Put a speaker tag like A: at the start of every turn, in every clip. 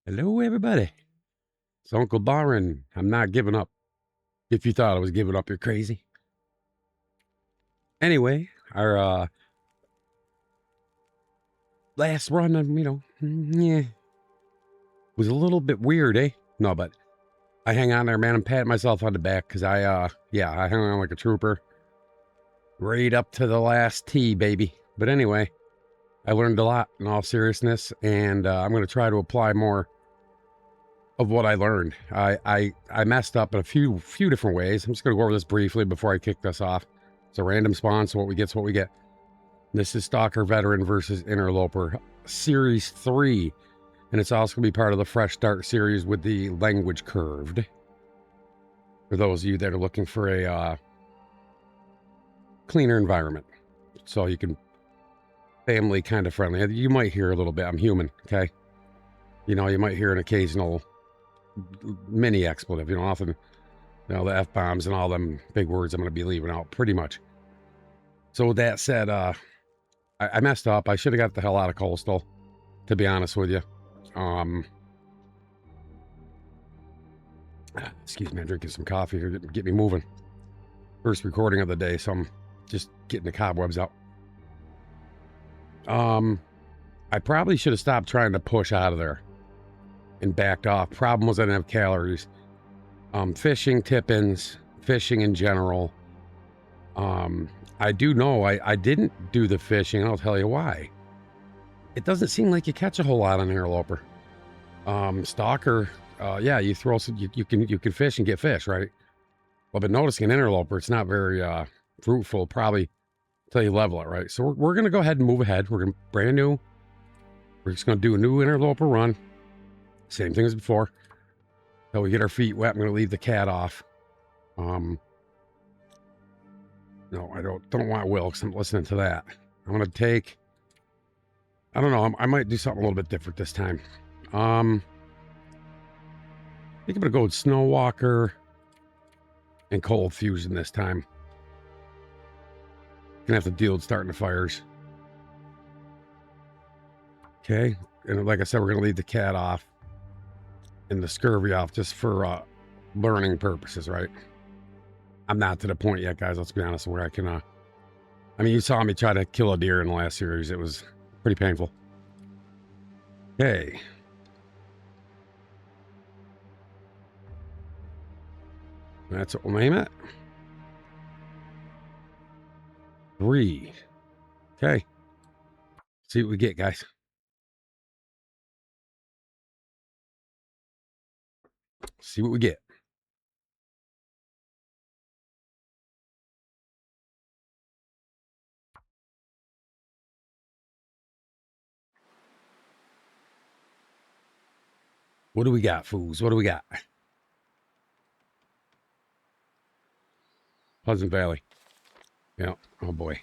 A: Hello, everybody. It's Uncle Byron. I'm not giving up. If you thought I was giving up, you're crazy. Anyway, our last run, yeah, was a little bit weird, eh? No, but I hang on there, man. I'm patting myself on the back because I hung on like a trooper. Right up to the last tee, baby. But anyway, I learned a lot in all seriousness, and I'm going to try to apply more of what I learned. I messed up in a few different ways. I'm just going to go over this briefly before I kick this off. It's a random spawn, so what we get's what we get. This is Stalker Veteran versus Interloper Series 3, and it's also going to be part of the Fresh Start series with the language curved. For those of you that are looking for a cleaner environment, so you can family kind of friendly. You might hear a little bit. I'm human, okay? You know, you might hear an occasional mini expletive. You know, often, the F-bombs and all them big words I'm going to be leaving out pretty much. So with that said, I messed up. I should have got the hell out of Coastal, to be honest with you. Excuse me, I'm drinking some coffee here. Get me moving. First recording of the day, so I'm just getting the cobwebs out. I probably should have stopped trying to push out of there and backed off. Problem was I didn't have calories. Fishing, tip-ins, fishing in general. I do know I didn't do the fishing. I'll tell you why. It doesn't seem like you catch a whole lot on Interloper. Stalker, yeah, you throw some, you can fish and get fish, right? Well, but noticing an Interloper, it's not very fruitful, probably until you level it, right? So we're going to go ahead and move ahead. We're going to brand new. We're just going to do a new Interloper run. Same thing as before. So we get our feet wet. I'm going to leave the cat off. No, I don't want Will because I'm listening to that. I'm going to take, I don't know, I might do something a little bit different this time. I think I'm going to go with Snow Walker and Cold Fusion this time. Gonna have to deal with starting the fires. Okay, and like I said, we're gonna leave the cat off and the scurvy off just for learning purposes, right? I'm not to the point yet, guys. Let's be honest, where I can. I mean, you saw me try to kill a deer in the last series. It was pretty painful. Okay. That's what we'll name it. 3. Okay. See what we get, guys. See what we get. What do we got, fools? What do we got? Pleasant Valley. Yeah. Oh, boy.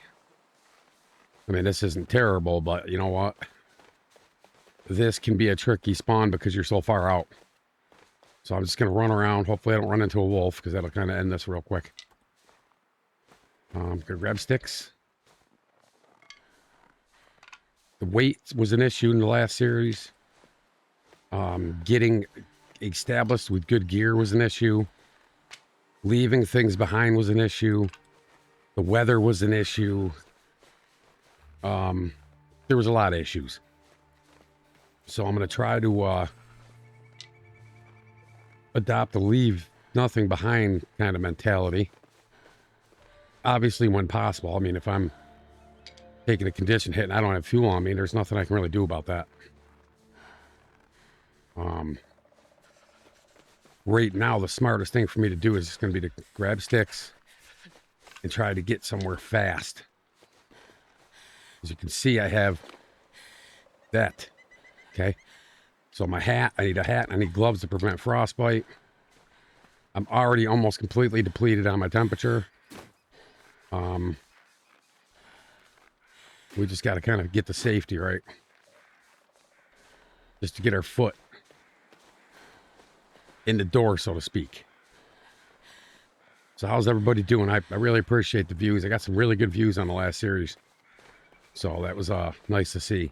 A: I mean, this isn't terrible, but you know what? This can be a tricky spawn because you're so far out. So I'm just going to run around. Hopefully I don't run into a wolf because that'll kind of end this real quick. Gonna grab sticks. The weight was an issue in the last series. Getting established with good gear was an issue. Leaving things behind was an issue. The weather was an issue. There was a lot of issues. So I'm going to try to adopt a leave nothing behind kind of mentality. Obviously, when possible. I mean, if I'm taking a condition hit and I don't have fuel on me, there's nothing I can really do about that. Right now, the smartest thing for me to do is just going to be to grab sticks and try to get somewhere fast. As you can see, I have that. Okay. So my hat, I need a hat. I need gloves to prevent frostbite. I'm already almost completely depleted on my temperature. We just got to kind of get the safety right. Just to get our foot in the door, so to speak. So how's everybody doing? I really appreciate the views. I got some really good views on the last series. So that was nice to see.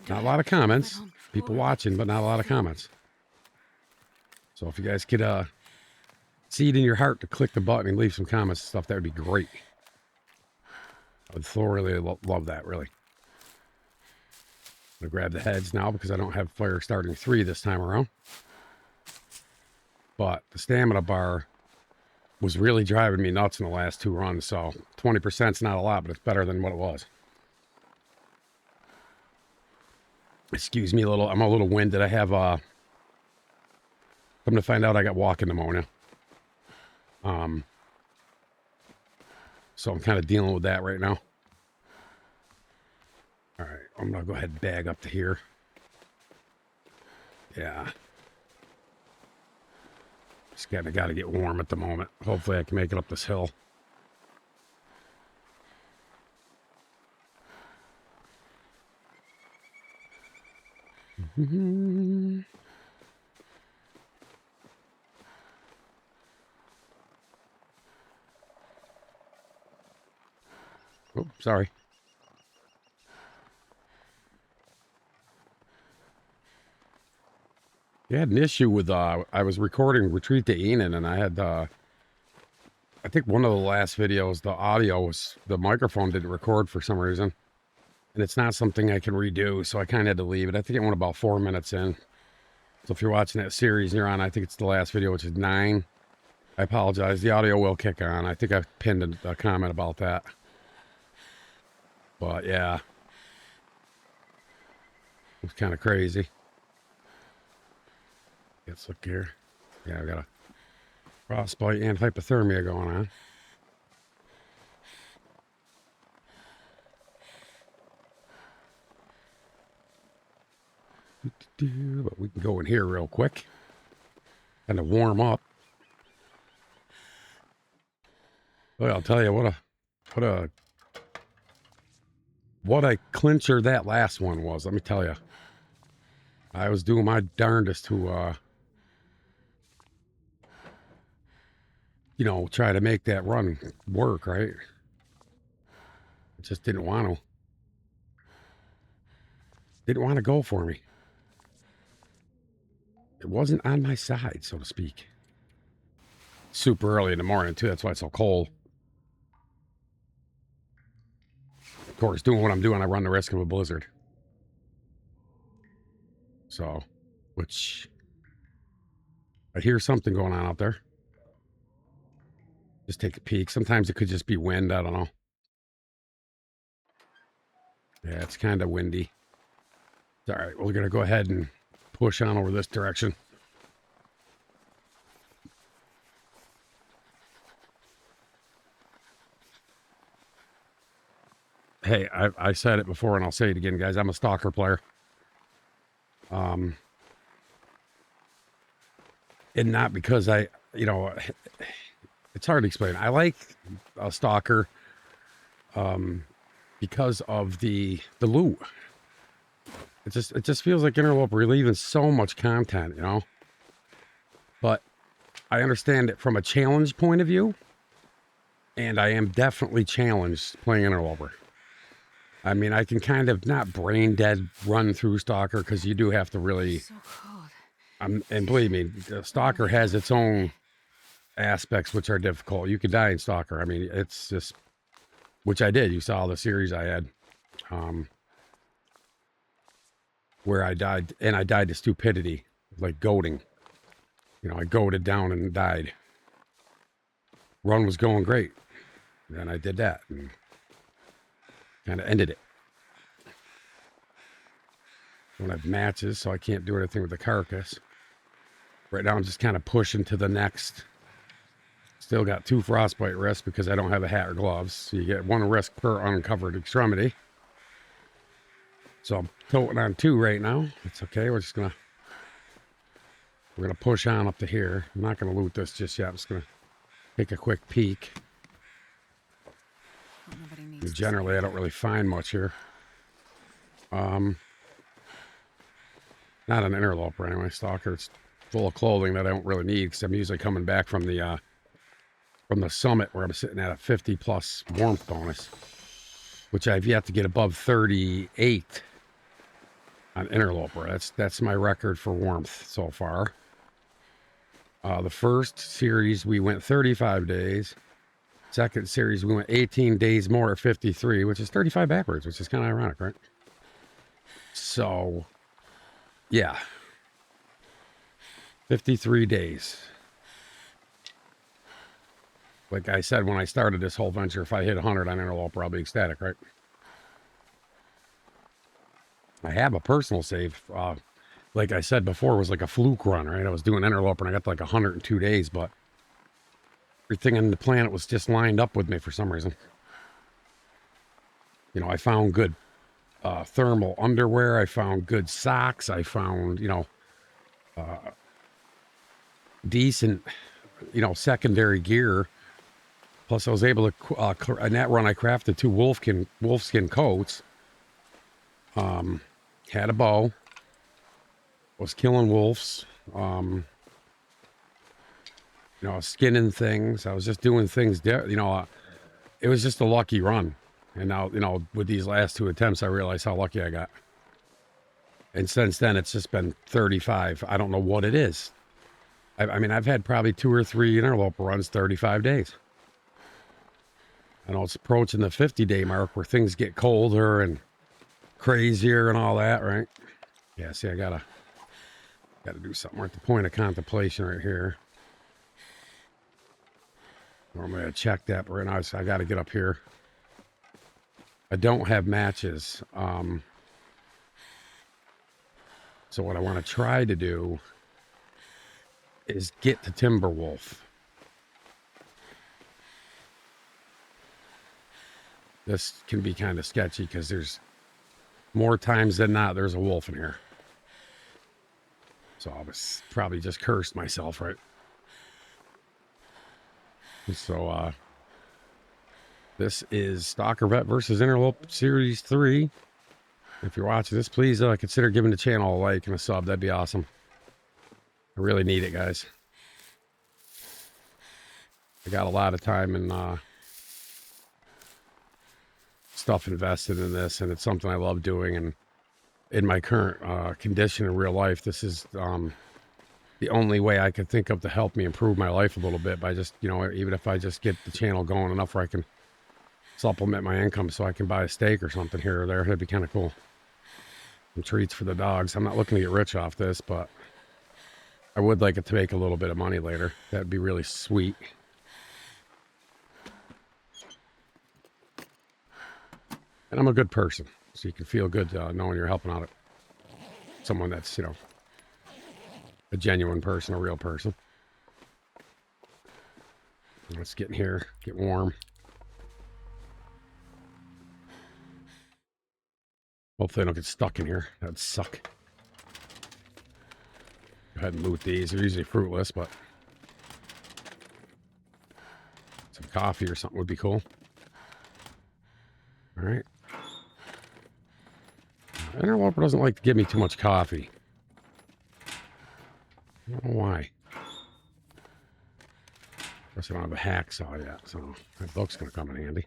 A: Not a lot of comments. People watching, but not a lot of comments. So if you guys could see it in your heart to click the button and leave some comments and stuff, that would be great. I would thoroughly love that, really. I'm going to grab the heads now because I don't have fire starting 3 this time around. But the stamina bar was really driving me nuts in the last 2 runs, so 20% is not a lot, but it's better than what it was. Excuse me a little, I'm a little winded. I have, come to find out I got walking pneumonia. So I'm kind of dealing with that right now. All right, I'm going to go ahead and bag up to here. Yeah. Just kind of got to get warm at the moment. Hopefully I can make it up this hill. Oh, sorry. I had an issue with, I was recording Retreat to Enon, and I had, I think one of the last videos, the audio was, the microphone didn't record for some reason. And it's not something I can redo, so I kind of had to leave it. I think it went about 4 minutes in. So if you're watching that series and you're on, I think it's the last video, which is 9. I apologize. The audio will kick on. I think I pinned a comment about that. But yeah. It was kind of crazy. Let's look here. Yeah, I got a frostbite and hypothermia going on. But we can go in here real quick and to warm up. Well, I'll tell you what a clincher that last one was. Let me tell you, I was doing my darndest to you know, try to make that run work, right? I just didn't want to. Didn't want to go for me. It wasn't on my side, so to speak. Super early in the morning, too. That's why it's so cold. Of course, doing what I'm doing, I run the risk of a blizzard. So, which... I hear something going on out there. Just take a peek. Sometimes it could just be wind. I don't know. Yeah, it's kind of windy. All right, we're going to go ahead and push on over this direction. Hey, I said it before and I'll say it again, guys. I'm a Stalker player. And not because I, you know, it's hard to explain. I like a Stalker because of the loot. It just feels like Interloper, we're leaving so much content, you know. But I understand it from a challenge point of view, and I am definitely challenged playing Interloper. I mean, I can kind of not brain dead run through Stalker because you do have to really. So cold. And believe me, Stalker has its own aspects which are difficult. You could die in Stalker. I mean, it's just, which I did. You saw the series I had. Where I died, and I died to stupidity, like goading. You know, I goaded down and died. Run was going great. Then I did that and kind of ended it. Don't have matches, so I can't do anything with the carcass. Right now I'm just kind of pushing to the next. Still got 2 frostbite risks because I don't have a hat or gloves. So you get 1 risk per uncovered extremity. So I'm toting on 2 right now. It's okay. We're gonna push on up to here. I'm not gonna loot this just yet. I'm just gonna take a quick peek. Generally, I don't really find much here. Not an Interloper anyway. Stalker. It's full of clothing that I don't really need because I'm usually coming back from the summit where I'm sitting at a 50+ warmth bonus, which I've yet to get above 38. on Interloper. That's my record for warmth so far. The first series we went 35 days. Second series we went 18 days more at 53, which is 35 backwards, which is kind of ironic, right? So, yeah. 53 days. Like I said when I started this whole venture, if I hit 100 on Interloper, I'll be ecstatic, right? I have a personal save. Like I said before, was like a fluke run, right? I was doing Interloper and I got to like 102 days, but everything on the planet was just lined up with me for some reason. You know, I found good thermal underwear. I found good socks. I found, decent, secondary gear. Plus, I was able to, in that run, I crafted 2 wolfskin coats. Had a bow. Was killing wolves. Skinning things. I was just doing things. It was just a lucky run. And now, with these last 2 attempts, I realized how lucky I got. And since then, it's just been 35. I don't know what it is. I mean, I've had probably 2 or 3 Interloper runs, 35 days. I know it's approaching the 50-day mark where things get colder and crazier and all that, right? Yeah, see, I gotta do something. We're at the point of contemplation right here. Normally I check that, but right now I gotta get up here. I don't have matches. So what I want to try to do is get to Timberwolf. This can be kind of sketchy because there's more times than not there's a wolf in here. So I was probably just cursed myself, right? So this is Stalker Vet versus Interloper Series 3. If you're watching this, please consider giving the channel a like and a sub. That'd be awesome. I really need it, guys. I got a lot of time and stuff invested in this, and it's something I love doing. And in my current condition in real life, this is the only way I could think of to help me improve my life a little bit by just, even if I just get the channel going enough where I can supplement my income so I can buy a steak or something here or there. That'd be kind of cool. Some treats for the dogs. I'm not looking to get rich off this, but I would like it to make a little bit of money later. That'd be really sweet. And I'm a good person, so you can feel good knowing you're helping out someone that's, a genuine person, a real person. Let's get in here, get warm. Hopefully I don't get stuck in here. That'd suck. Go ahead and loot these. They're usually fruitless, but some coffee or something would be cool. All right. Interloper doesn't like to give me too much coffee. I don't know why. Guess I don't have a hacksaw yet, so that book's going to come in handy.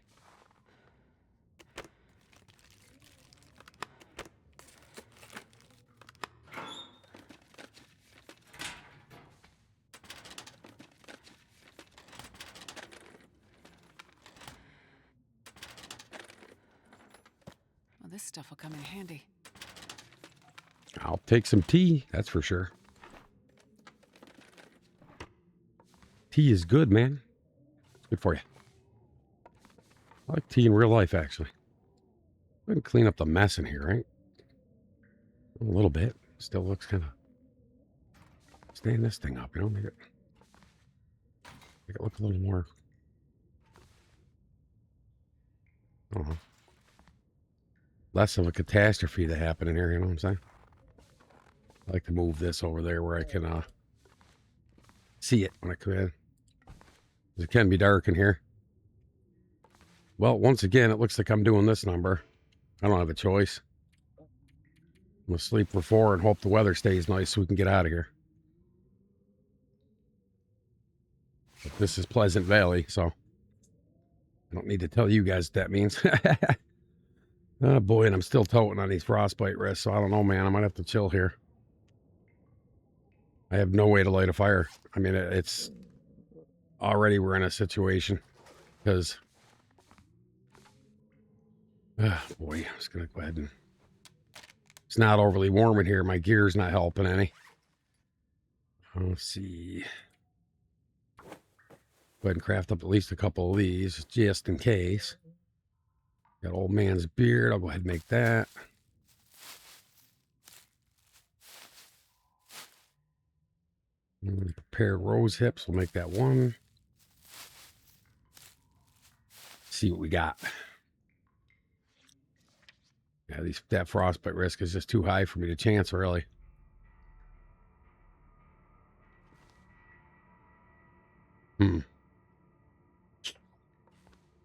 B: Well, this stuff will come in handy.
A: I'll take some tea, that's for sure. Tea is good, man. It's good for you. I like tea in real life, actually. Go ahead and clean up the mess in here, right? A little bit. Still looks kind of... Stand this thing up, make it look a little more... I don't know. Less of a catastrophe to happen in here, you know what I'm saying? I like to move this over there where I can see it when I come in. It can be dark in here. Well, once again, it looks like I'm doing this number. I don't have a choice. I'm going to sleep for 4 and hope the weather stays nice so we can get out of here. But this is Pleasant Valley, so I don't need to tell you guys what that means. Oh boy, and I'm still toting on these frostbite risks, so I don't know, man. I might have to chill here. I have no way to light a fire. I mean, it's already we're in a situation because, boy, I'm just gonna go ahead and. It's not overly warm in here. My gear's not helping any. Let's see. Go ahead and craft up at least a couple of these just in case. Got old man's beard. I'll go ahead and make that. Prepared rose hips. We'll make that one. See what we got. Yeah, that frostbite risk is just too high for me to chance, really.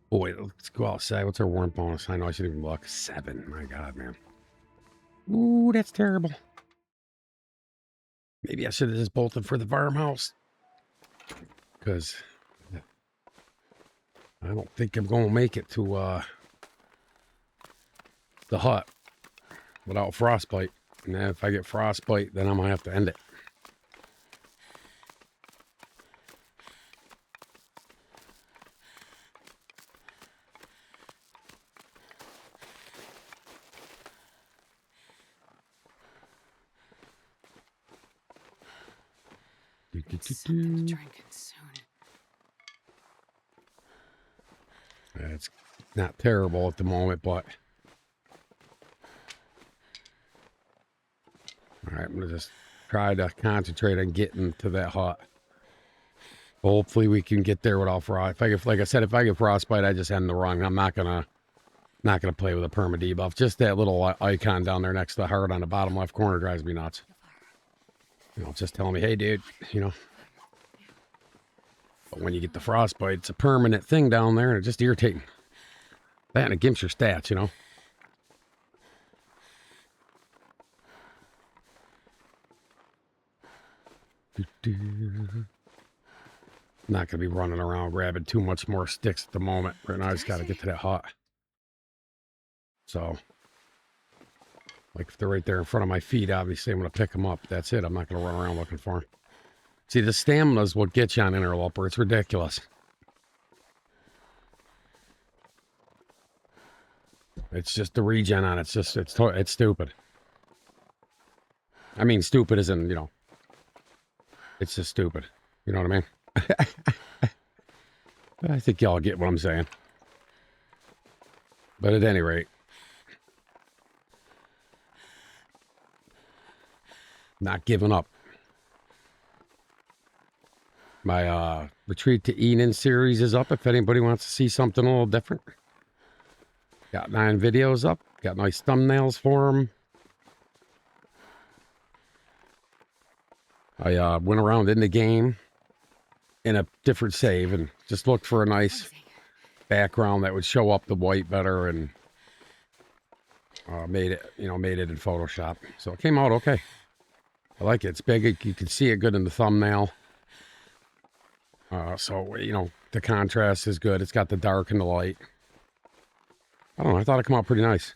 A: Boy, let's go outside. What's our warrant bonus? I know I shouldn't even look. 7. My God, man. Ooh, that's terrible. Maybe I should have just bolted for the farmhouse. Because I don't think I'm going to make it to the hut without frostbite. And then if I get frostbite, then I'm going to have to end it.
B: Drinking soon.
A: It's not terrible at the moment, but all right, I'm gonna just try to concentrate on getting to that hut. Hopefully, we can get there without frost. If I get, like I said, if I get frostbite, I just end the run. I'm not gonna play with a perma debuff. Just that little icon down there next to the heart on the bottom left corner drives me nuts. You know, just telling me, hey, dude, you know. But when you get the frostbite, it's a permanent thing down there, and it's just irritating. That and it gimps your stats, you know. Not gonna be running around grabbing too much more sticks at the moment. Right now, I just gotta get to that hut. So, like if they're right there in front of my feet, obviously I'm gonna pick them up. That's it. I'm not gonna run around looking for them. See, the stamina is what gets you on Interloper. It's ridiculous. It's just the regen on it. It's just, it's stupid. I mean, stupid isn't, you know, it's just stupid. You know what I mean? I think y'all get what I'm saying. But at any rate, not giving up. My Retreat to Eden series is up if anybody wants to see something a little different. Got 9 videos up. Got nice thumbnails for them. I went around in the game in a different save and just looked for a nice background that would show up the white better, and made it in Photoshop. So it came out okay. I like it. It's big. You can see it good in the thumbnail. So, you know, the contrast is good. It's got the dark and the light. I don't know. I thought it came out pretty nice.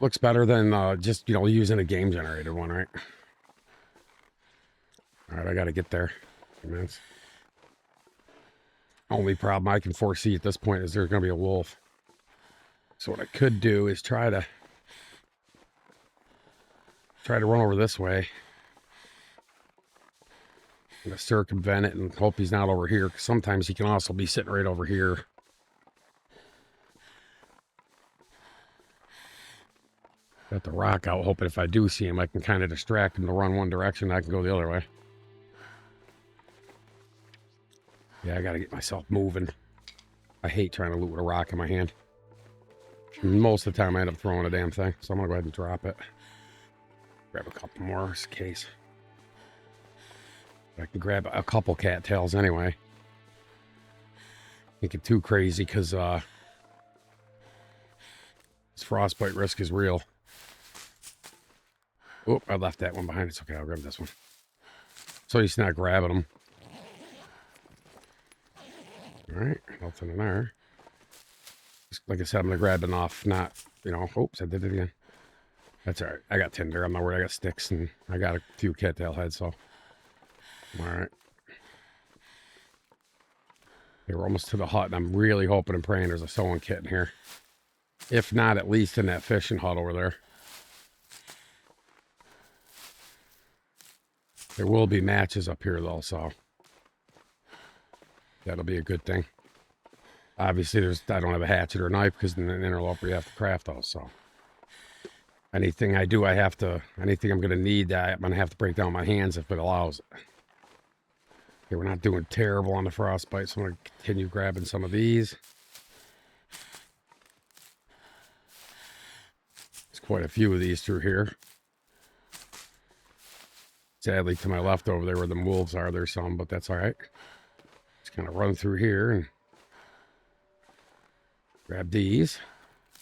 A: Looks better than just, you know, using a game generator one, right? All right, I got to get there. Only problem I can foresee at this point is there's going to be a wolf. So what I could do is try to run over this way. I'm going to circumvent it and hope he's not over here, because sometimes he can also be sitting right over here. Got the rock out, hoping if I do see him, I can kind of distract him to run one direction. I can go the other way. Yeah, I got to get myself moving. I hate trying to loot with a rock in my hand. Most of the time I end up throwing a damn thing, so I'm going to go ahead and drop it. Grab a couple more just in case. I can grab a couple cattails anyway. Make it too crazy because this frostbite risk is real. Oh, I left that one behind. It's okay, I'll grab this one. So he's not grabbing them. All right, nothing in there. Like I said, I'm going to grab enough, not you know, oops, I did it again. That's all right. I got tinder. I'm not worried. I got sticks and I got a few cattail heads, so. All right. Okay, we're almost to the hut, and I'm really hoping and praying there's a sewing kit in here. If not, at least in that fishing hut over there. There will be matches up here, though, so that'll be a good thing. Obviously, I don't have a hatchet or a knife because in an interloper you have to craft those, so. Anything I do, anything I'm going to need, I'm going to have to break down my hands if it allows it. Okay, we're not doing terrible on the frostbite, so I'm going to continue grabbing some of these. There's quite a few of these through here. Sadly, to my left over there where the wolves are, there's some, but that's all right. Just kind of run through here and grab these.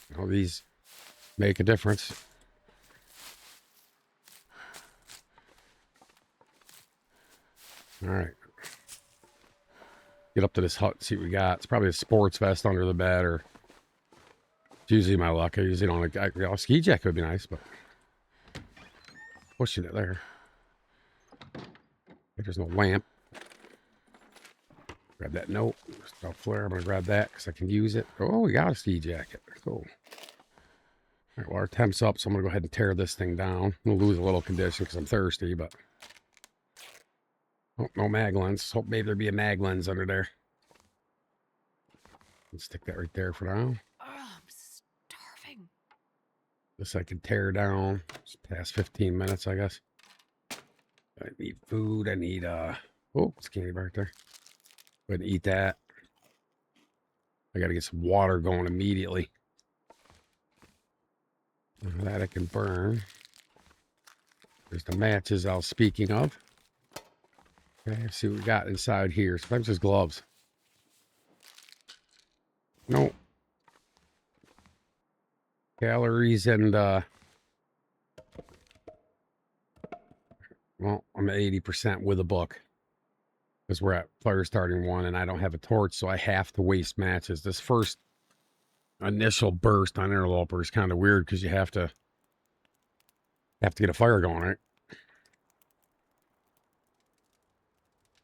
A: You know, these make a difference. All right. Get up to this hut and see what we got. It's probably a sports vest under the bed, or it's usually my luck. I usually don't like, a ski jacket would be nice, but pushing it there. There's no lamp. Grab that note. Stuff flare. I'm going to grab that because I can use it. Oh, we got a ski jacket. Cool. All right, well, our temp's up, so I'm going to go ahead and tear this thing down. I'm going to lose a little condition because I'm thirsty, but... Oh, no mag lens. Hope maybe there'd be a mag lens under there. Let's stick that right there for now.
B: Oh, I'm starving.
A: This I can tear down. It's past 15 minutes, I guess. I need food. I need, oh, it's candy bar right there. Go ahead and eat that. I got to get some water going immediately. That I can burn. There's the matches I was speaking of. Okay, let's see what we got inside here. Sometimes there's gloves. No. Calories and, well, I'm at 80% with a book. Because we're at fire starting 1 and I don't have a torch, so I have to waste matches. This first initial burst on interloper is kind of weird because you have to get a fire going, right?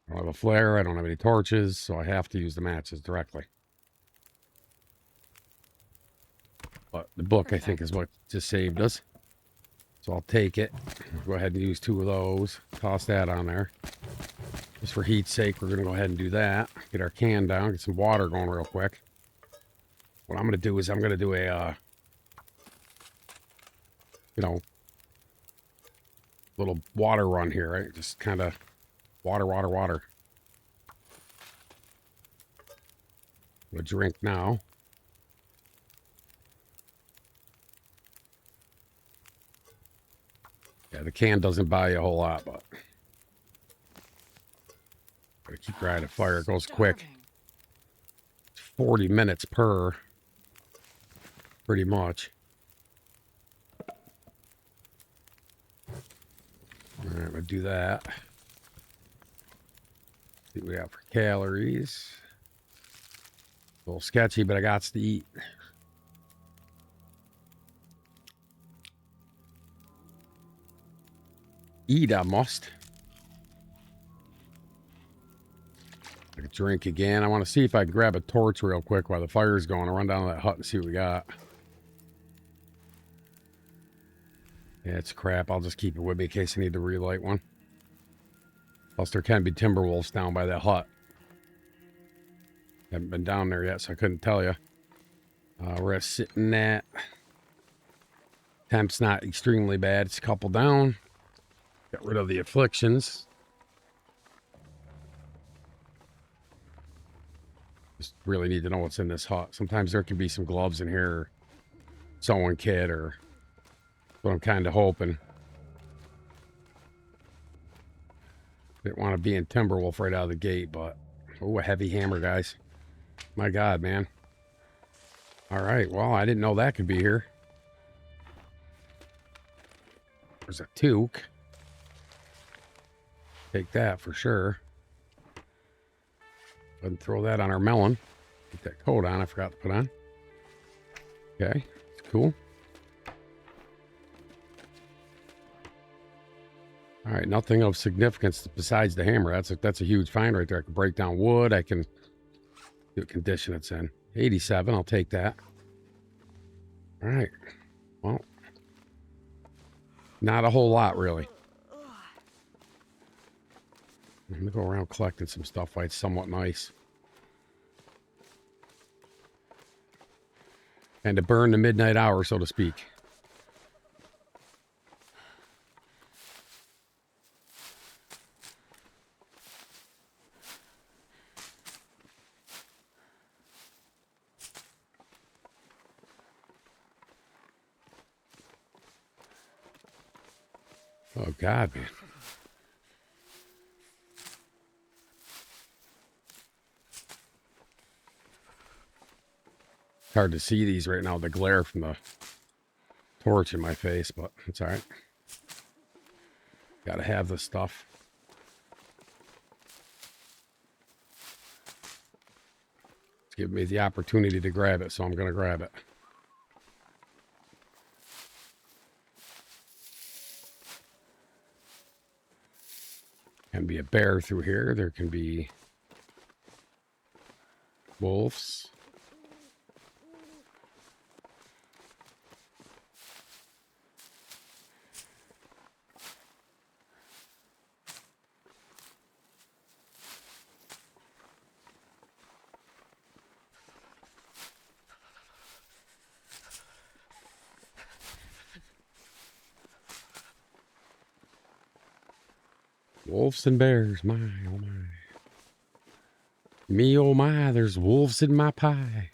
A: I don't have a flare, I don't have any torches, so I have to use the matches directly. But the book, I think, is what just saved us. So I'll take it. Go ahead and use 2 of those. Toss that on there. Just for heat's sake, we're going to go ahead and do that. Get our can down, get some water going real quick. What I'm going to do is I'm going to do a, you know, little water run here, right? Just kind of water. A drink now. Yeah, the can doesn't buy you a whole lot, but gotta keep riding fire. It goes quick. It's 40 minutes per, pretty much. All right, I'm gonna do that. See what we got for calories. A little sketchy, but I got to eat. Eat, I must. I could drink again. I want to see if I can grab a torch real quick while the fire's going. I'll run down to that hut and see what we got. Yeah, it's crap. I'll just keep it with me in case I need to relight one. Plus, there can be timber wolves down by that hut. Haven't been down there yet, so I couldn't tell you. We're sitting at... Temp's not extremely bad. It's a couple down. Got rid of the afflictions. Just really need to know what's in this hut. Sometimes there can be some gloves in here, or sewing kit, or what I'm kind of hoping. Didn't want to be in Timberwolf right out of the gate, but oh, a heavy hammer, guys. My God, man. All right, well, I didn't know that could be here. There's a toque. Take that for sure. Go ahead and throw that on our melon. Get that coat on, I forgot to put on. Okay, it's cool. All right, nothing of significance besides the hammer. That's a huge find right there. I can break down wood. I can do condition it's in. 87, I'll take that. All right. Well, not a whole lot, really. I'm going to go around collecting some stuff while it's somewhat nice. And to burn the midnight hour, so to speak. Oh, God, man. Hard to see these right now, the glare from the torch in my face, but it's all right. Gotta have this stuff. It's giving me the opportunity to grab it, so I'm gonna grab it. Can be a bear through here. There can be wolves. Wolves and bears, my oh my. Me oh my, there's wolves in my pie.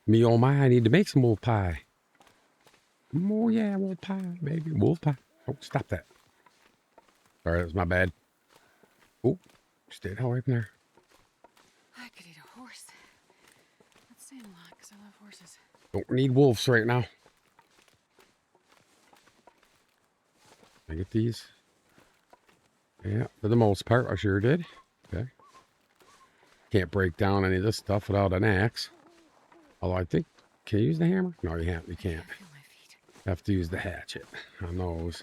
A: Me oh my, I need to make some wolf pie. Oh yeah, wolf pie, baby, wolf pie. Oh, stop that. Sorry, that was my bad. Oh, stayed away from there.
B: I could eat a horse. That's saying a lot because I love horses.
A: Don't need wolves right now. Can I get these? Yeah, for the most part, I sure did. Okay. Can't break down any of this stuff without an axe. Although I think, can you use the hammer? No, you can't. You can't.
B: I feel my feet.
A: Have to use the hatchet on those.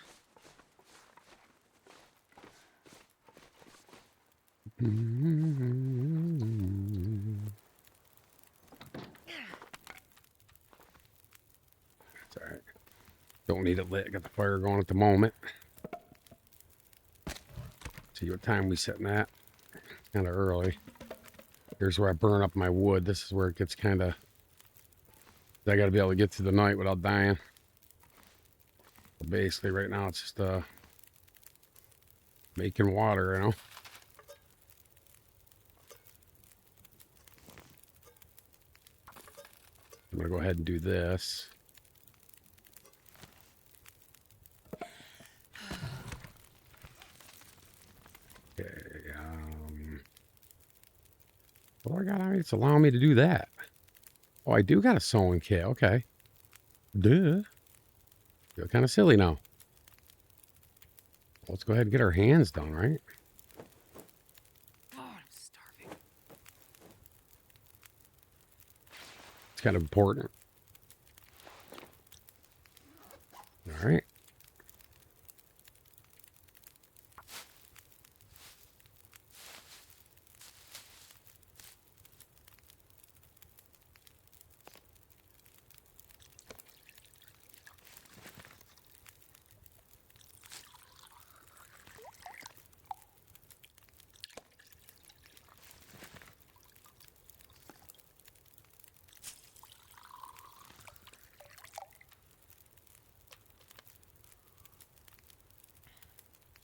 A: That's all right. Don't need it lit. Got the fire going at the moment. See what time we setting at. Kind of early. Here's where I burn up my wood. This is where it gets kind of... I got to be able to get through the night without dying. But basically, right now, it's just making water, you know. I'm going to go ahead and do this. Okay, what do I got on me? It's allowing me to do that. Oh, I do got a sewing kit. Okay. Duh. Feel kind of silly now. Let's go ahead and get our hands done, right?
B: Oh, I'm starving.
A: It's kind of important. All right.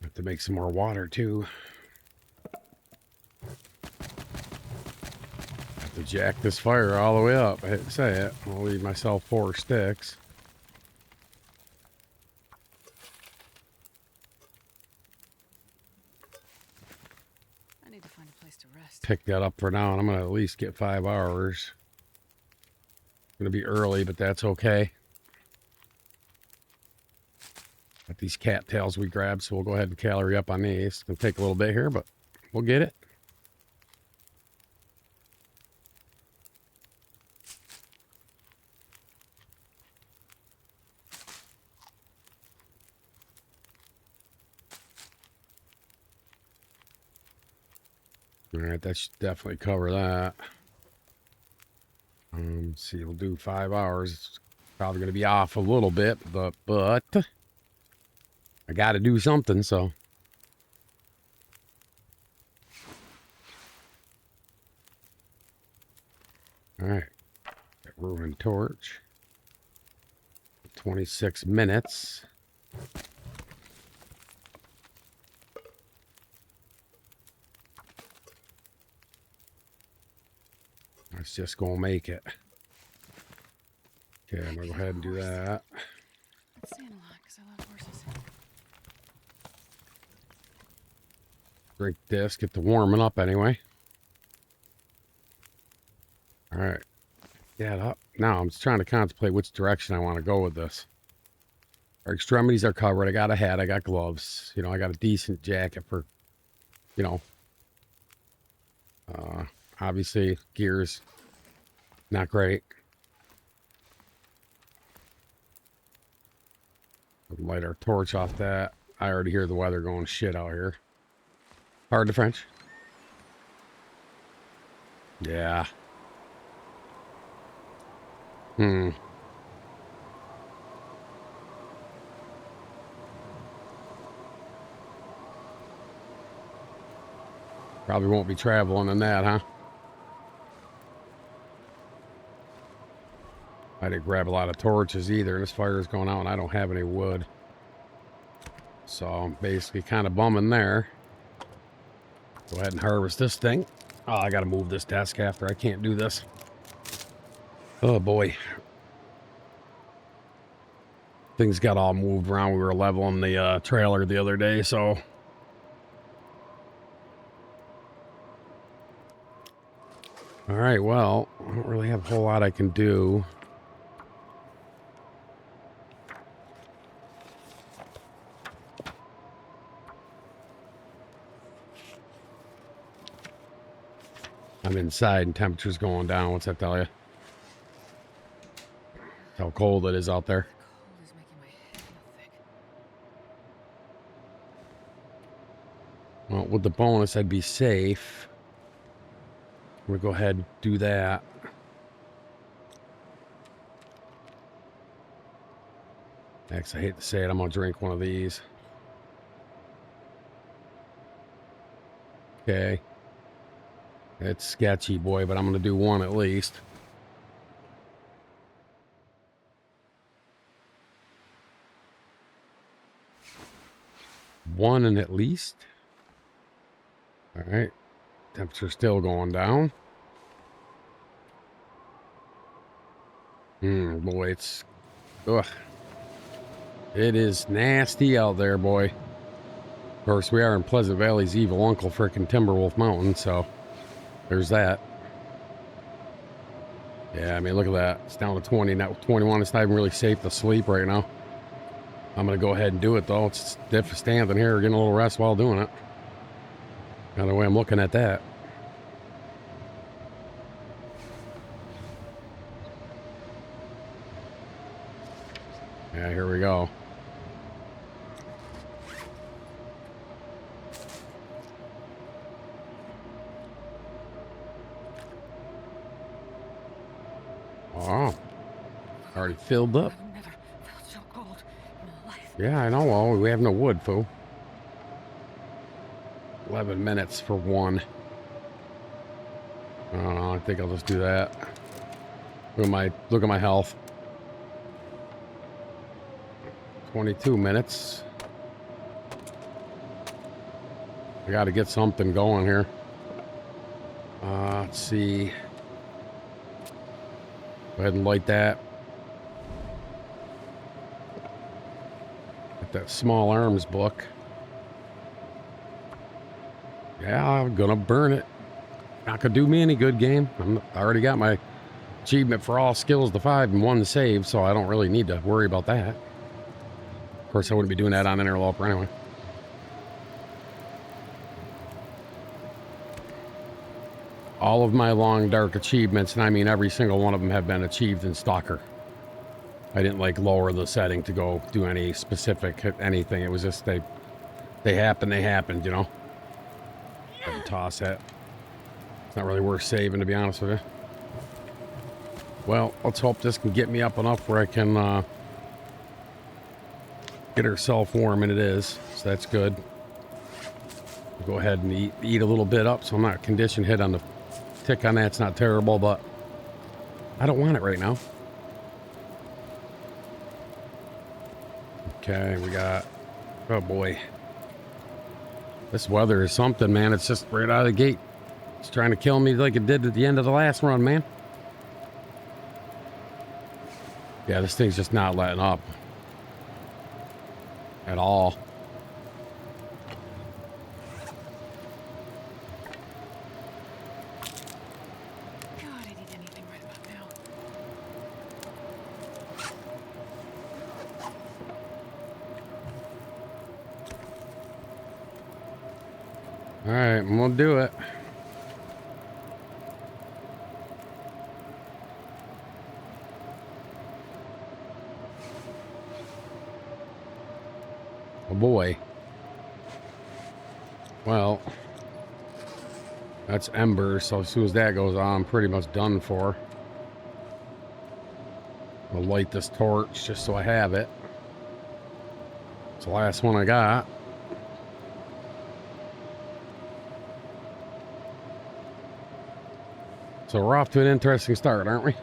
A: Have to make some more water too. Have to jack this fire all the way up. I hate to say it. I'll leave myself 4 sticks.
B: I need to find a place to rest.
A: Pick that up for now, and I'm going to at least get 5 hours. Going to be early, but that's okay. Got these cattails we grabbed, so we'll go ahead and calorie up on these. It's going to take a little bit here, but we'll get it. All right, that should definitely cover that. Let's see, we'll do 5 hours. It's probably going to be off a little bit, but I got to do something, so. All right, ruined torch. 26 minutes. Let's just go make it. Okay, I'm gonna go ahead and do that.
B: I'd stand a lot because I love horses.
A: Drink this, get the warming up anyway. All right, yeah. Now I'm just trying to contemplate which direction I want to go with this. Our extremities are covered. I got a hat. I got gloves. You know, I got a decent jacket for, you know. Obviously, gears not great. Light our torch off that. I already hear the weather going shit out here. Hard to French. Yeah. Probably won't be traveling in that, huh? I didn't grab a lot of torches either. This fire is going out and I don't have any wood. So I'm basically kind of bumming there. Go ahead and harvest this thing. Oh, I got to move this desk after. I can't do this. Oh, boy. Things got all moved around. We were leveling the trailer the other day, so... All right, well, I don't really have a whole lot I can do. I'm inside and temperature's going down. What's that tell you? How cold it is out there.
B: Cold is making my head feel thick.
A: Well, with the bonus, I'd be safe. We'll go ahead and do that. Actually, I hate to say it, I'm gonna drink one of these. Okay. It's sketchy, boy, but I'm gonna do one at least. One and at least. All right. Temperature still going down. Boy, it's... Ugh. It is nasty out there, boy. Of course, we are in Pleasant Valley's evil uncle, frickin' Timberwolf Mountain, so... There's that. Yeah, I mean, look at that. It's down to 20, not 21. It's not even really safe to sleep right now. I'm going to go ahead and do it, though. It's stiff standing here, getting a little rest while doing it. Kind of the way I'm looking at that. Yeah, here we go. Oh, already filled up.
B: I've never felt so cold in my life.
A: Yeah, I know. Well, we have no wood, fool. 11 minutes for one. I don't know. I think I'll just do that. Look at my health. 22 minutes. I got to get something going here. Let's see. Go ahead and light that. Get that small arms book. Yeah, I'm gonna burn it. Not gonna do me any good, game. I already got my achievement for all skills to 5 and 1 to save, so I don't really need to worry about that. Of course, I wouldn't be doing that on Interloper anyway. All of my long dark achievements, and I mean every single one of them, have been achieved in Stalker. I didn't like lower the setting to go do any specific anything. It was just they happened, you know. Toss that. It's not really worth saving, to be honest with you. Well, let's hope this can get me up enough where I can get herself warm, and it is. So that's good. Go ahead and eat a little bit up so I'm not condition hit on the tick on that's not terrible, but I don't want it right now. Okay, we got, oh boy. This weather is something, man. It's just right out of the gate. It's trying to kill me like it did at the end of the last run, man. Yeah, this thing's just not letting up. At all.
B: God, I'd eat anything right about now.
A: Alright, I'm gonna do it. Oh boy. Well, that's Ember, so as soon as that goes on, I'm pretty much done for. I'll light this torch just so I have it. It's the last one I got. So we're off to an interesting start, aren't we?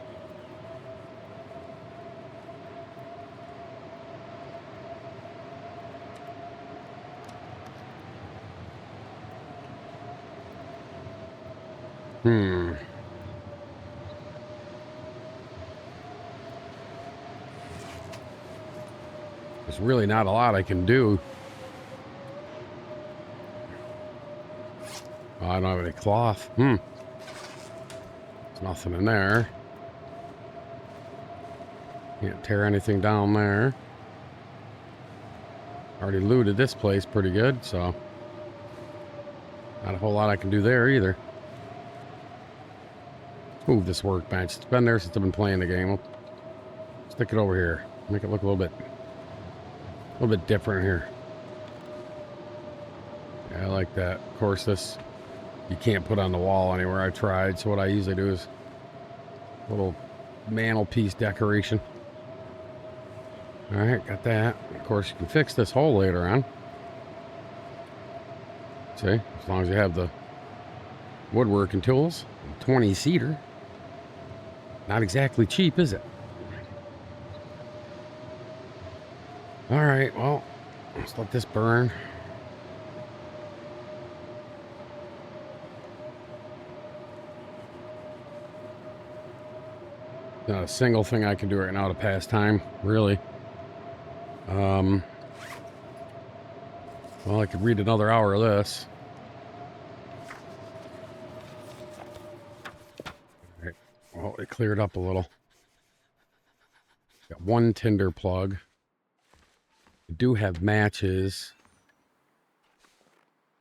A: There's really not a lot I can do. Oh, I don't have any cloth. There's nothing in there. Can't tear anything down there. Already looted this place pretty good, so not a whole lot I can do there either. Move this workbench. It's been there since I've been playing the game. We'll stick it over here. Make it look a little bit different here. Yeah, I like that. Of course, this you can't put on the wall anywhere. I've tried, so what I usually do is a little mantelpiece decoration. All right, got that. Of course, you can fix this hole later on. See, as long as you have the woodworking tools. 20 cedar. Not exactly cheap, is it? All right, well, let's let this burn. Not a single thing I can do right now to pass time, really. Well, I could read another hour of this. All right. Well, it cleared up a little. Got one tinder plug. I do have matches.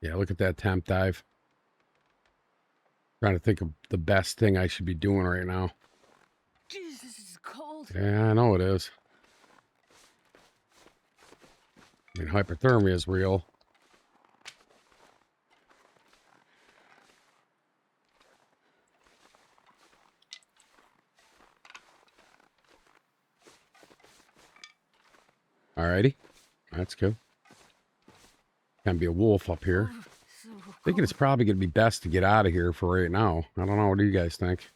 A: Yeah, look at that temp dive. Trying to think of the best thing I should be doing right now.
B: Jeez, this is cold.
A: Yeah, I know it is. I mean, hypothermia is real. Alrighty. That's good. Can be a wolf up here.
B: So
A: Thinking it's probably going to be best to get out of here for right now. I don't know. What do you guys think?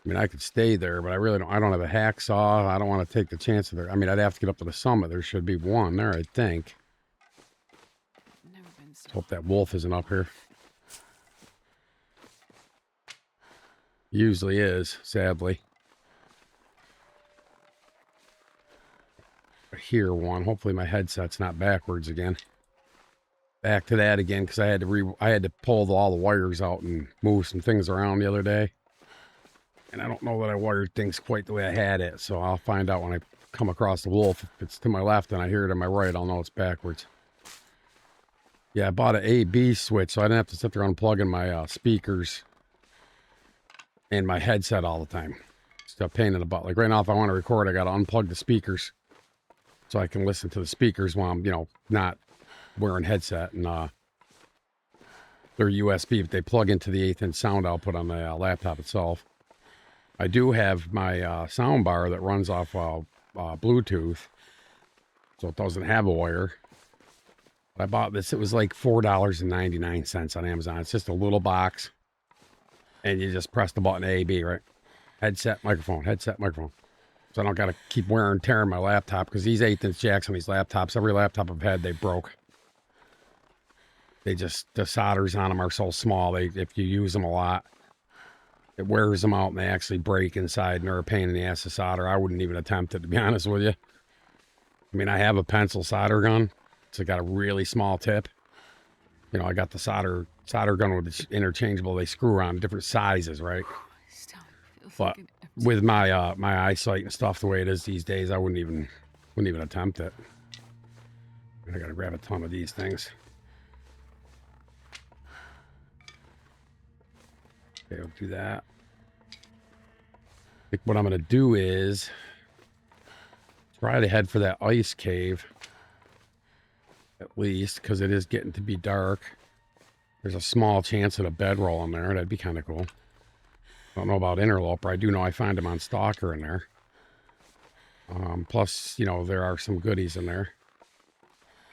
A: I mean, I could stay there, but I really don't. I don't have a hacksaw. I don't want to take the chance of there. I mean, I'd have to get up to the summit. There should be one there, I think.
B: Never been so.
A: Hope that wolf isn't up here. Usually is, sadly. I hear one. Hopefully my headset's not backwards again. Back to that again, because I had to pull all the wires out and move some things around the other day. And I don't know that I wired things quite the way I had it, so I'll find out when I come across the wolf. If it's to my left and I hear it on my right, I'll know it's backwards. Yeah, I bought an A-B switch, so I didn't have to sit there unplugging my speakers and my headset all the time. It's a pain in the butt. Like right now, if I want to record, I got to unplug the speakers so I can listen to the speakers while I'm, not wearing headset. And They're USB, but they plug into the 1/8-inch sound output on the laptop itself. I do have my sound bar that runs off Bluetooth, so it doesn't have a wire. I bought this. It was like $4.99 on Amazon. It's just a little box, and you just press the button A, B, right? Headset, microphone, headset, microphone. So I don't got to keep wearing and tearing my laptop, because these 1/8-inch jacks on these laptops, every laptop I've had, they broke. They just, the solders on them are so small, if you use them a lot, it wears them out and they actually break inside and they're a pain in the ass to solder. I wouldn't even attempt it, to be honest with you. I mean, I have a pencil solder gun. It's got a really small tip. You know, I got the solder gun with the interchangeable. They screw on different sizes, right? But with my my eyesight and stuff the way it is these days, I wouldn't even attempt it. I gotta grab a ton of these things. Okay, I'll do that. I think what I'm gonna do is try to head for that ice cave, at least, because it is getting to be dark. There's a small chance at a bedroll in there. That'd be kind of cool. Don't know about Interloper. I do know I find them on Stalker in there. Plus, you know, there are some goodies in there.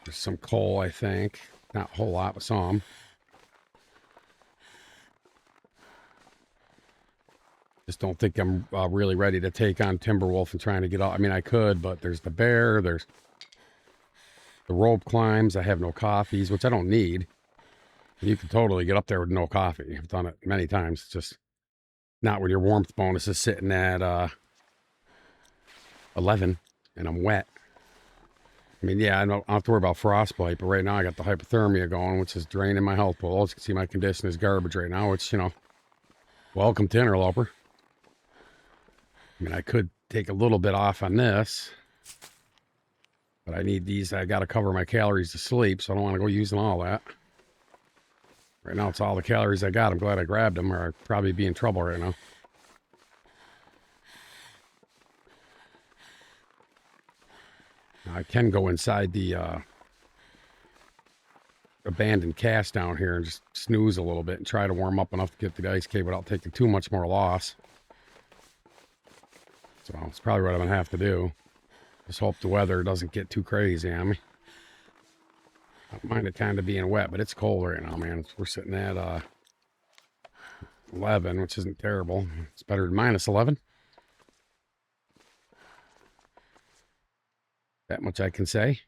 A: There's some coal, I think. Not a whole lot, but some. Just don't think I'm really ready to take on Timberwolf and trying to get out. I mean, I could, but there's the bear. There's the rope climbs. I have no coffees, which I don't need. You can totally get up there with no coffee. I've done it many times. It's just not when your warmth bonus is sitting at 11 and I'm wet. I mean, yeah, I don't have to worry about frostbite, but right now I got the hypothermia going, which is draining my health pool. As you can see, my condition is garbage right now, which, you know, welcome to Interloper. I mean, I could take a little bit off on this, but I need these. I got to cover my calories to sleep, so I don't want to go using all that. Right now, it's all the calories I got. I'm glad I grabbed them, or I'd probably be in trouble right now. Now I can go inside the abandoned cast down here and just snooze a little bit and try to warm up enough to get to the ice cave without taking too much more loss. So it's probably what I'm going to have to do. Just hope the weather doesn't get too crazy on me. I don't mind it kind of being wet, but it's cold right now, man. We're sitting at 11, which isn't terrible. It's better than minus 11. That much I can say.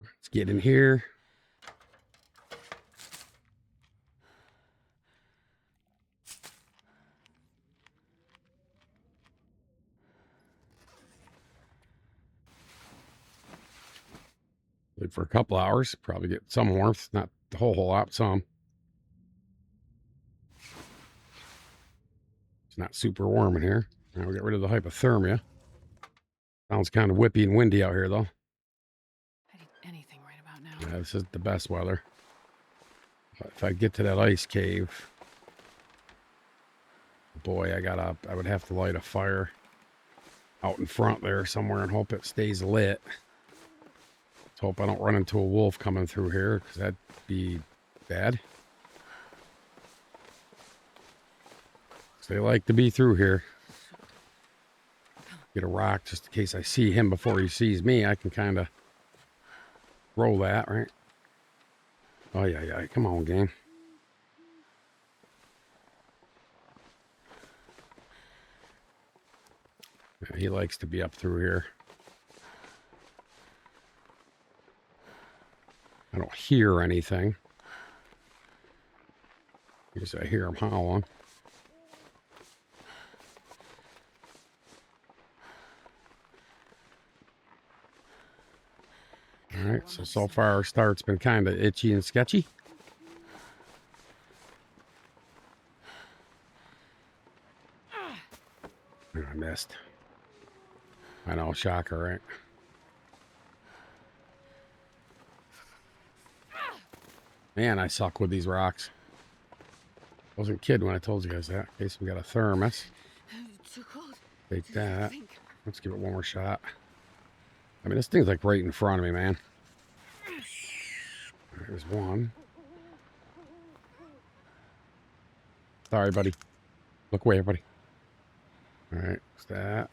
A: Let's get in here. Live for a couple hours. Probably get some warmth. Not the whole lot, but some. It's not super warm in here. Now we'll get rid of the hypothermia. Sounds kind of whippy and windy out here, though.
B: I'd eat anything right about now.
A: Yeah, this is the best weather. But if I get to that ice cave, boy, I would have to light a fire out in front there somewhere and hope it stays lit. Let's hope I don't run into a wolf coming through here, because that'd be bad. They like to be through here. Get a rock just in case I see him before he sees me. I can kind of roll that, right? Oh, yeah. Come on, game. Yeah, he likes to be up through here. I don't hear anything. I hear him howling. All right, so far our start's been kind of itchy and sketchy. I missed. I know, shocker, right? Man, I suck with these rocks. Wasn't kidding when I told you guys that. Okay, so we got a thermos.
B: Too cold.
A: Take
B: To
A: that.
B: think.
A: Let's give it one more shot. I mean, this thing's like right in front of me, man. There's one. Sorry, buddy. Look away, buddy. All right, what's that?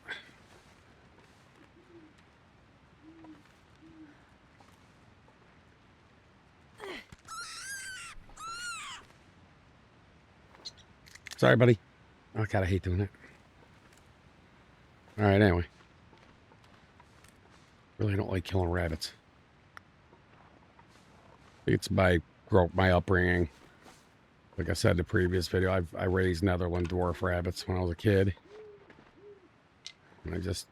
A: Sorry, buddy. Oh, God, I hate doing it. All right, anyway. Really don't like killing rabbits. It's by my upbringing. Like I said in the previous video, I raised Netherland dwarf rabbits when I was a kid. And I just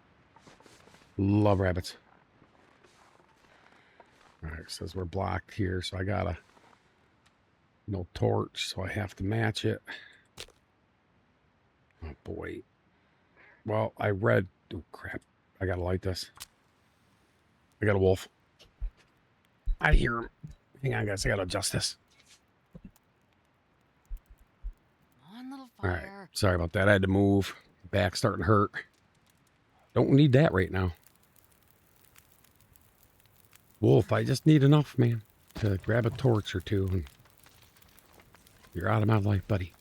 A: love rabbits. All right, it says we're blocked here, so I got no torch, so I have to match it. Oh, boy. Well, I read... Oh, crap. I gotta light this. I got a wolf. I hear him. Hang on, guys. I gotta adjust this.
B: Come on, little
A: All right.
B: fire.
A: Sorry about that. I had to move. Back starting to hurt. Don't need that right now. Wolf, I just need enough, man, to grab a torch or two, and you're out of my life, buddy.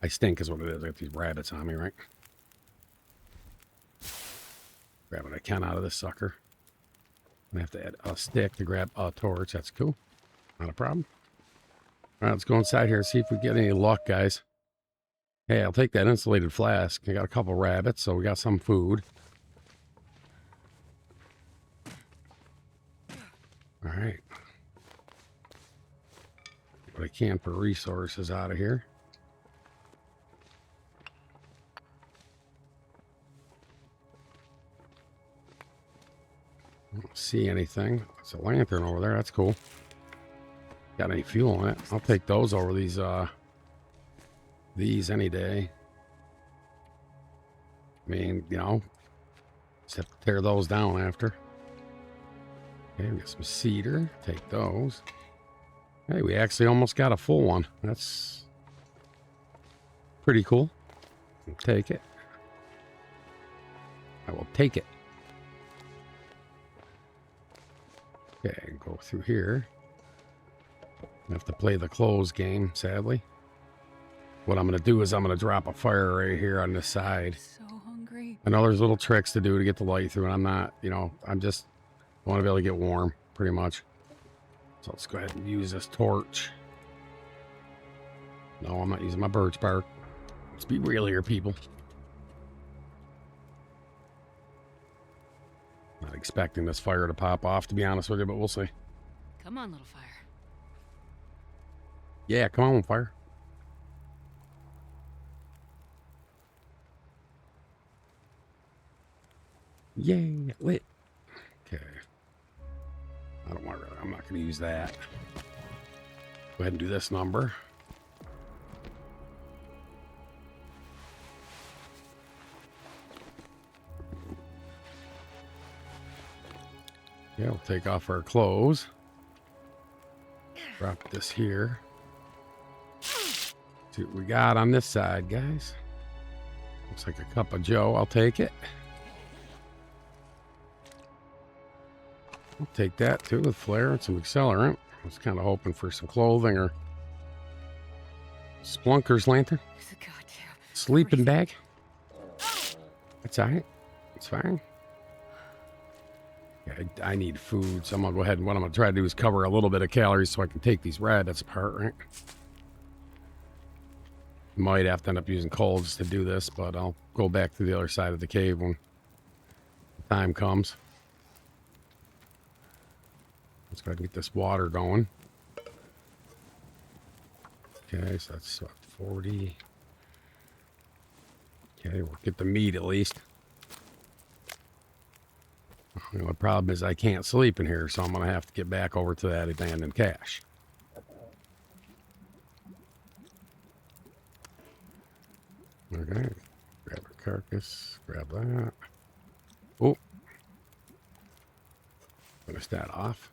A: I stink is what it is. I got these rabbits on me, right? Grab what I can out of this sucker. I have to add a stick to grab a torch. That's cool. Not a problem. All right, let's go inside here and see if we get any luck, guys. Hey, I'll take that insulated flask. I got a couple rabbits, so we got some food. All right. What I can for resources out of here. I don't see anything. It's a lantern over there. That's cool. Got any fuel in it? I'll take those over these any day. I mean, you know, just have to tear those down after. Okay, we got some cedar. Take those. Hey, we actually almost got a full one. That's pretty cool. I'll take it. I will take it. Okay, go through here. I have to play the close game, sadly. What I'm going to do is I'm going to drop a fire right here on this side.
B: So hungry.
A: I know there's little tricks to do to get the light through, and I'm not, you know, I want to be able to get warm, pretty much. So let's go ahead and use this torch. No, I'm not using my birch bark. Let's be real here, people. Not expecting this fire to pop off, to be honest with you, but we'll see.
B: Come on, little fire.
A: Yeah, come on, fire. Yay, lit. Okay. I don't want to, I'm not going to use that. Go ahead and do this number. Yeah, we'll take off our clothes. Drop this here. See what we got on this side, guys. Looks like a cup of Joe. I'll take it. I'll take that too with flare and some accelerant. I was kind of hoping for some clothing or Splunker's lantern. Sleeping bag. That's all right. It's fine. Yeah, I need food, so I'm gonna go ahead and what I'm gonna try to do is cover a little bit of calories so I can take these rabbits apart, right? Might have to end up using coal just to do this, but I'll go back to the other side of the cave when the time comes. Let's go ahead and get this water going. Okay, so that's what, 40. Okay, we'll get the meat at least. You know, the problem is I can't sleep in here, so I'm going to have to get back over to that abandoned cache. Okay, grab a carcass, grab that. Oh, finish that off.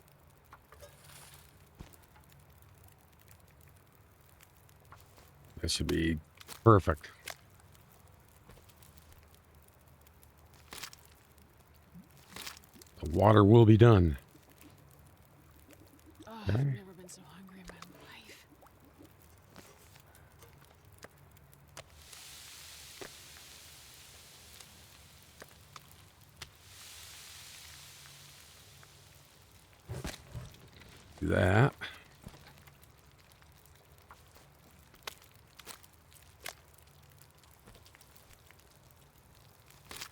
A: This should be perfect. The water will be done.
B: Oh,
A: Okay.
B: I've never been so hungry in my life.
A: Do that.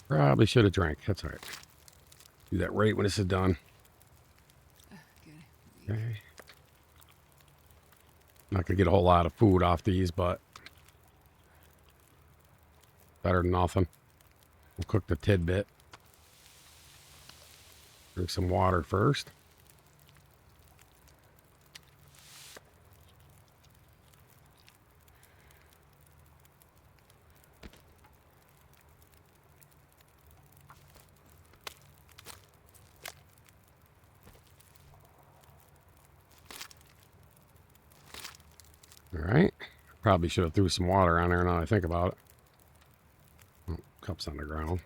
A: Probably should have drank. That's all right. Do that right when this is done.
B: Good.
A: Okay. Not gonna get a whole lot of food off these, but better than nothing. We'll cook the tidbit. Drink some water first. All right. Probably should have threw some water on there now I think about it. Oh, cup's on the ground.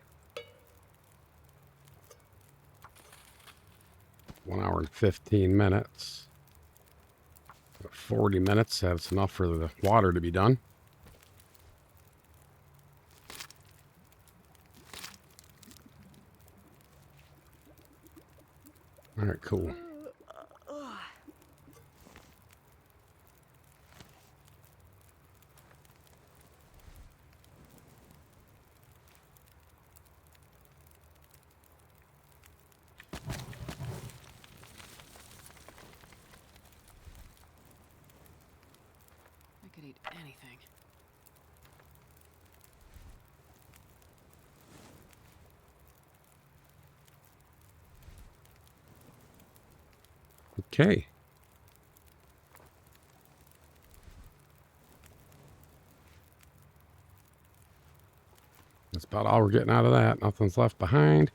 A: 1 hour and 15 minutes. 40 minutes. That's enough for the water to be done. All right, cool.
B: I could eat anything.
A: Okay. That's about all we're getting out of that. Nothing's left behind.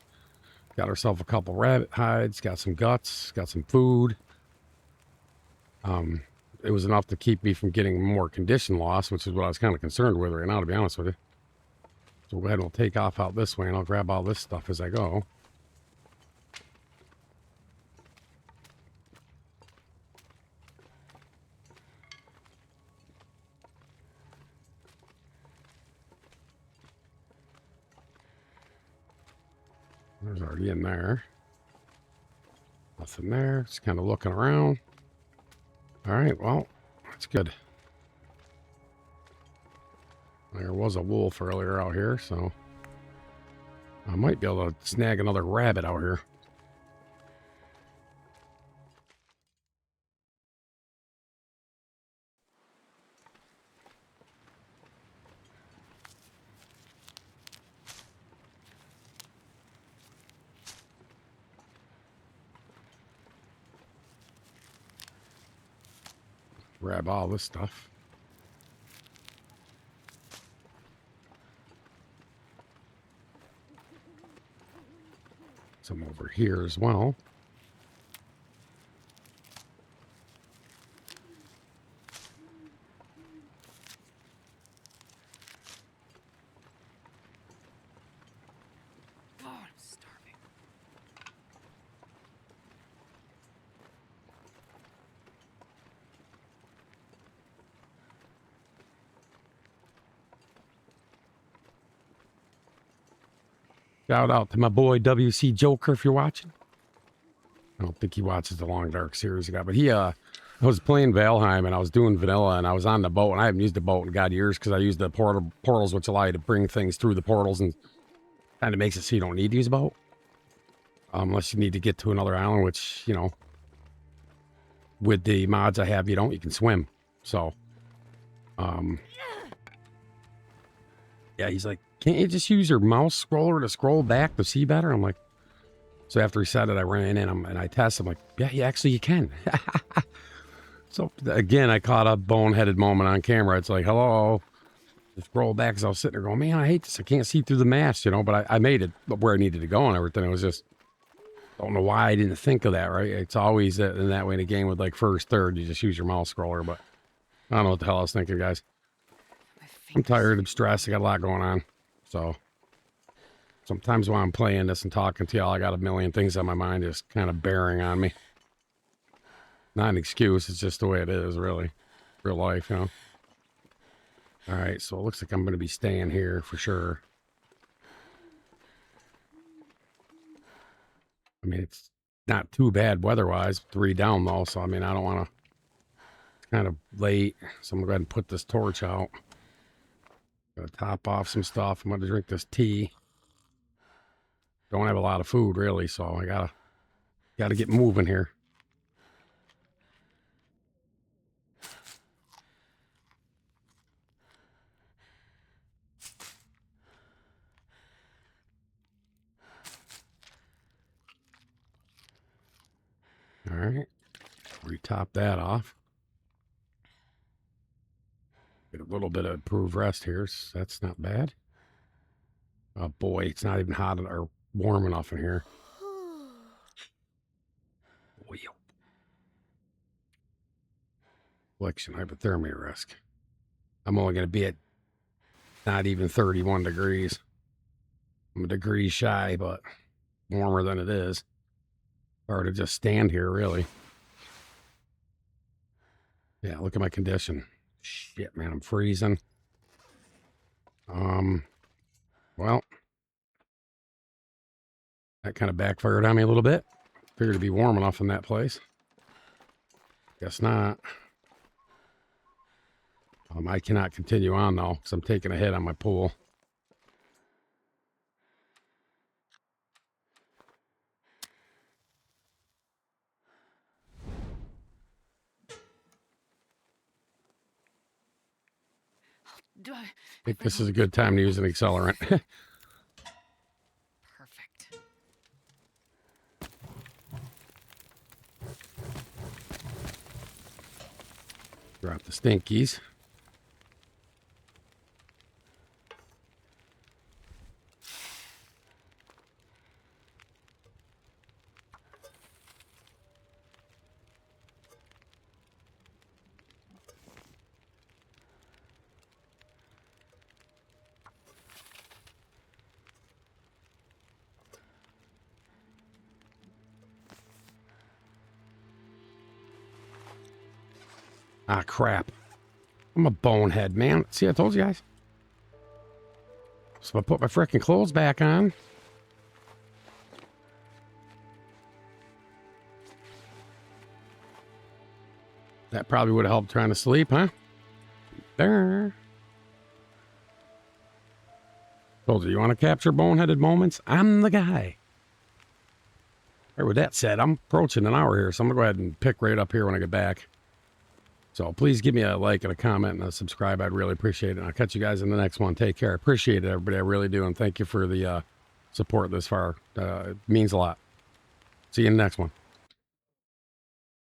A: Got ourselves a couple rabbit hides, got some guts, got some food. It was enough to keep me from getting more condition loss, which is what I was kind of concerned with right now, to be honest with you. So we'll go ahead and we'll take off out this way, and I'll grab all this stuff as I go. There's already in there. Nothing there. Just kind of looking around. All right, well, that's good. There was a wolf earlier out here, so I might be able to snag another rabbit out here. Grab all this stuff. Some over here as well.
B: Oh, I'm starving.
A: Shout out to my boy WC Joker if you're watching. I don't think he watches the Long Dark series he got, but I was playing Valheim and I was doing vanilla and I was on the boat and I haven't used the boat in God years because I used the portals which allow you to bring things through the portals and kind of makes it so you don't need to use a boat. Unless you need to get to another island, which, you know, with the mods I have, you can swim. So, yeah, he's like, can't you just use your mouse scroller to scroll back to see better? I'm like, so after he said it, I ran in and I tested. I'm like, yeah, actually you can. So again, I caught a boneheaded moment on camera. It's like, hello, just scroll back as I was sitting there going, man, I hate this. I can't see through the mask, you know, but I made it where I needed to go and everything. It was just, don't know why I didn't think of that, right? It's always in that way in a game with like first, third, you just use your mouse scroller, but I don't know what the hell I was thinking, guys. I'm tired, I'm stressed, I got a lot going on. So sometimes while I'm playing this and talking to y'all, I got a million things on my mind just kind of bearing on me. Not an excuse, it's just the way it is, really. Real life, you know. Alright, so it looks like I'm going to be staying here for sure. I mean, it's not too bad weather-wise. 3 down, though, so I mean, I don't want to... It's kind of late, so I'm going to go ahead and put this torch out. Gotta top off some stuff. I'm going to drink this tea. Don't have a lot of food, really, so I gotta get moving here. All right, retop that off. Get a little bit of improved rest here. So that's not bad. Oh boy, it's not even hot or warm enough in here. Boy. Flexion hypothermia risk. I'm only going to be at not even 31 degrees. I'm a degree shy, but warmer than it is. Hard to just stand here, really. Yeah, look at my condition. Shit, man, I'm freezing. Well, that kind of backfired on me a little bit. Figured it'd be warm enough in that place. Guess not. I cannot continue on, though, because I'm taking a hit on my pool. I think this is a good time to use an accelerant.
B: Perfect.
A: Drop the stinkies. Ah, crap. I'm a bonehead, man. See, I told you guys. So I put my freaking clothes back on. That probably would have helped trying to sleep, huh? There. Told you want to capture boneheaded moments? I'm the guy. All right, with that said, I'm approaching an hour here, so I'm going to go ahead and pick right up here when I get back. So please give me a like and a comment and a subscribe. I'd really appreciate it. And I'll catch you guys in the next one. Take care. I appreciate it, everybody. I really do. And thank you for the support this far. It means a lot. See you in the next one.